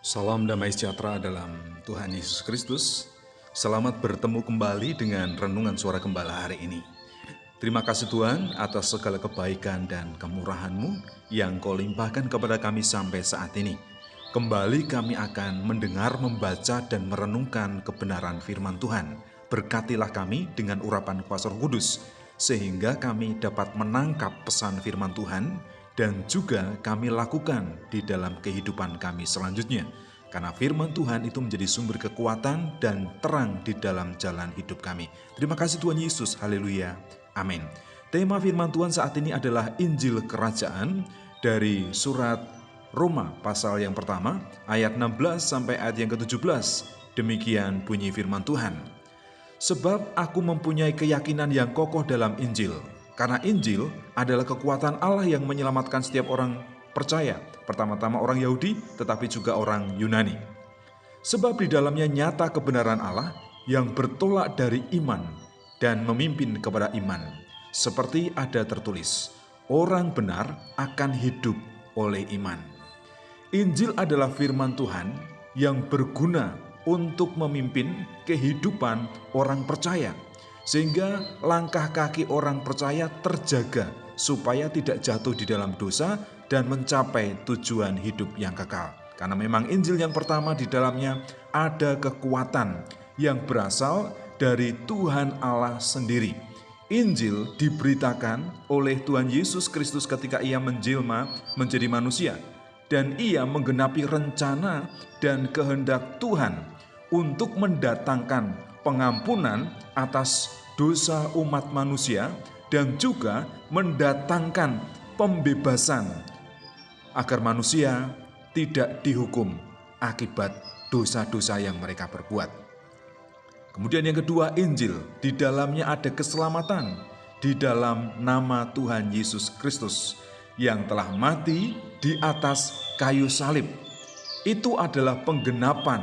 Salam damai sejahtera dalam Tuhan Yesus Kristus. Selamat bertemu kembali dengan Renungan Suara Gembala hari ini. Terima kasih Tuhan atas segala kebaikan dan kemurahan-Mu yang Kau limpahkan kepada kami sampai saat ini. Kembali kami akan mendengar, membaca, dan merenungkan kebenaran firman Tuhan. Berkatilah kami dengan urapan kuasa Roh Kudus, sehingga kami dapat menangkap pesan firman Tuhan dan juga kami lakukan di dalam kehidupan kami selanjutnya. Karena firman Tuhan itu menjadi sumber kekuatan dan terang di dalam jalan hidup kami. Terima kasih Tuhan Yesus, haleluya, amin. Tema firman Tuhan saat ini adalah Injil Kerajaan dari surat Roma pasal yang pertama, ayat 16 sampai ayat yang ke-17. Demikian bunyi firman Tuhan. Sebab aku mempunyai keyakinan yang kokoh dalam Injil. Karena Injil adalah kekuatan Allah yang menyelamatkan setiap orang percaya. Pertama-tama orang Yahudi, tetapi juga orang Yunani. Sebab di dalamnya nyata kebenaran Allah yang bertolak dari iman dan memimpin kepada iman. Seperti ada tertulis, orang benar akan hidup oleh iman. Injil adalah firman Tuhan yang berguna untuk memimpin kehidupan orang percaya. Sehingga langkah kaki orang percaya terjaga supaya tidak jatuh di dalam dosa dan mencapai tujuan hidup yang kekal. Karena memang Injil yang pertama di dalamnya ada kekuatan yang berasal dari Tuhan Allah sendiri. Injil diberitakan oleh Tuhan Yesus Kristus ketika ia menjelma menjadi manusia. Dan ia menggenapi rencana dan kehendak Tuhan untuk mendatangkan pengampunan atas dosa umat manusia dan juga mendatangkan pembebasan agar manusia tidak dihukum akibat dosa-dosa yang mereka perbuat. Kemudian yang kedua, Injil di dalamnya ada keselamatan di dalam nama Tuhan Yesus Kristus yang telah mati di atas kayu salib. Itu adalah penggenapan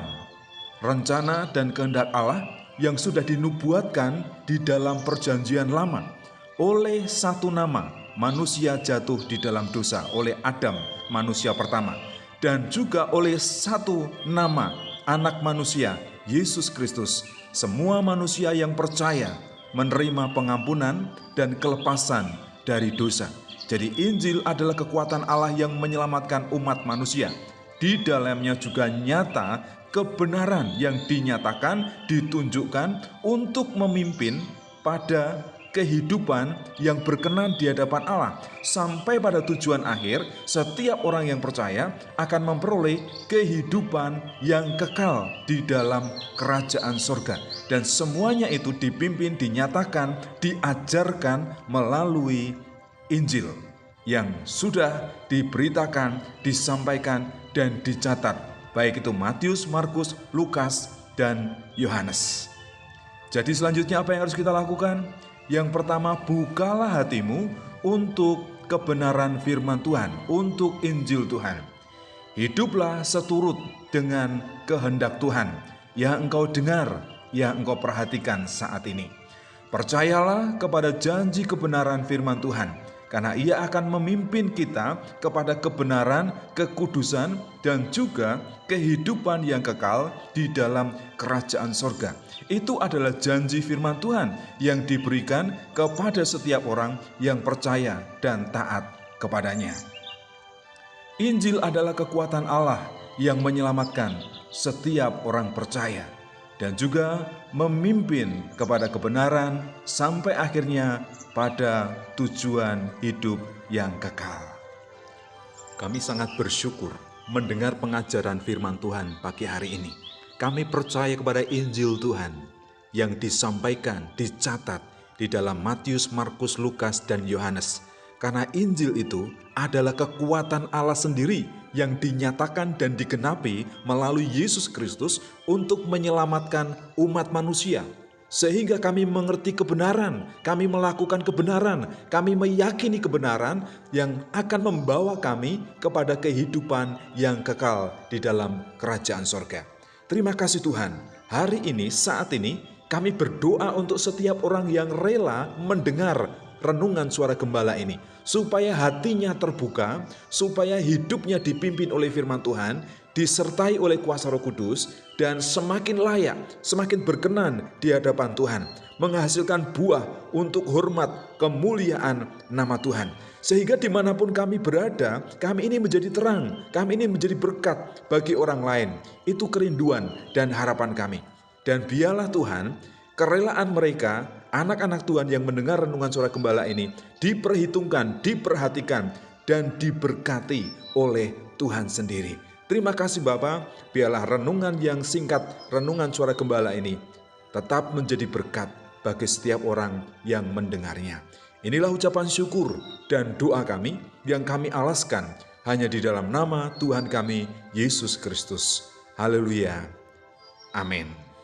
rencana dan kehendak Allah yang sudah dinubuatkan di dalam perjanjian lama. Oleh satu nama, manusia jatuh di dalam dosa, oleh Adam, manusia pertama. Dan juga oleh satu nama, anak manusia, Yesus Kristus. Semua manusia yang percaya menerima pengampunan dan kelepasan dari dosa. Jadi Injil adalah kekuatan Allah yang menyelamatkan umat manusia. Di dalamnya juga nyata kebenaran yang dinyatakan, ditunjukkan untuk memimpin pada kehidupan yang berkenan di hadapan Allah. Sampai pada tujuan akhir, setiap orang yang percaya akan memperoleh kehidupan yang kekal di dalam kerajaan surga. Dan semuanya itu dipimpin, dinyatakan, diajarkan melalui Injil yang sudah diberitakan, disampaikan, dan dicatat, baik itu Matius, Markus, Lukas, dan Yohanes. Jadi selanjutnya apa yang harus kita lakukan? Yang pertama, bukalah hatimu untuk kebenaran firman Tuhan, untuk Injil Tuhan. Hiduplah seturut dengan kehendak Tuhan yang engkau dengar, yang engkau perhatikan saat ini. Percayalah kepada janji kebenaran firman Tuhan, karena ia akan memimpin kita kepada kebenaran, kekudusan, dan juga kehidupan yang kekal di dalam kerajaan sorga. Itu adalah janji firman Tuhan yang diberikan kepada setiap orang yang percaya dan taat kepadanya. Injil adalah kekuatan Allah yang menyelamatkan setiap orang percaya dan juga memimpin kepada kebenaran sampai akhirnya pada tujuan hidup yang kekal. Kami sangat bersyukur mendengar pengajaran firman Tuhan pagi hari ini. Kami percaya kepada Injil Tuhan yang disampaikan, dicatat di dalam Matius, Markus, Lukas, dan Yohanes. Karena Injil itu adalah kekuatan Allah sendiri yang dinyatakan dan digenapi melalui Yesus Kristus untuk menyelamatkan umat manusia. Sehingga kami mengerti kebenaran, kami melakukan kebenaran, kami meyakini kebenaran yang akan membawa kami kepada kehidupan yang kekal di dalam kerajaan sorga. Terima kasih Tuhan, hari ini, saat ini, kami berdoa untuk setiap orang yang rela mendengar renungan suara gembala ini, supaya hatinya terbuka, supaya hidupnya dipimpin oleh firman Tuhan, disertai oleh kuasa Roh Kudus, dan semakin layak, semakin berkenan di hadapan Tuhan, menghasilkan buah untuk hormat kemuliaan nama Tuhan. Sehingga dimanapun kami berada, kami ini menjadi terang, kami ini menjadi berkat bagi orang lain. Itu kerinduan dan harapan kami. Dan biarlah Tuhan, kerelaan mereka, anak-anak Tuhan yang mendengar renungan suara gembala ini, diperhitungkan, diperhatikan, dan diberkati oleh Tuhan sendiri. Terima kasih Bapa, biarlah renungan yang singkat, renungan suara gembala ini tetap menjadi berkat bagi setiap orang yang mendengarnya. Inilah ucapan syukur dan doa kami yang kami alaskan hanya di dalam nama Tuhan kami, Yesus Kristus. Haleluya. Amin.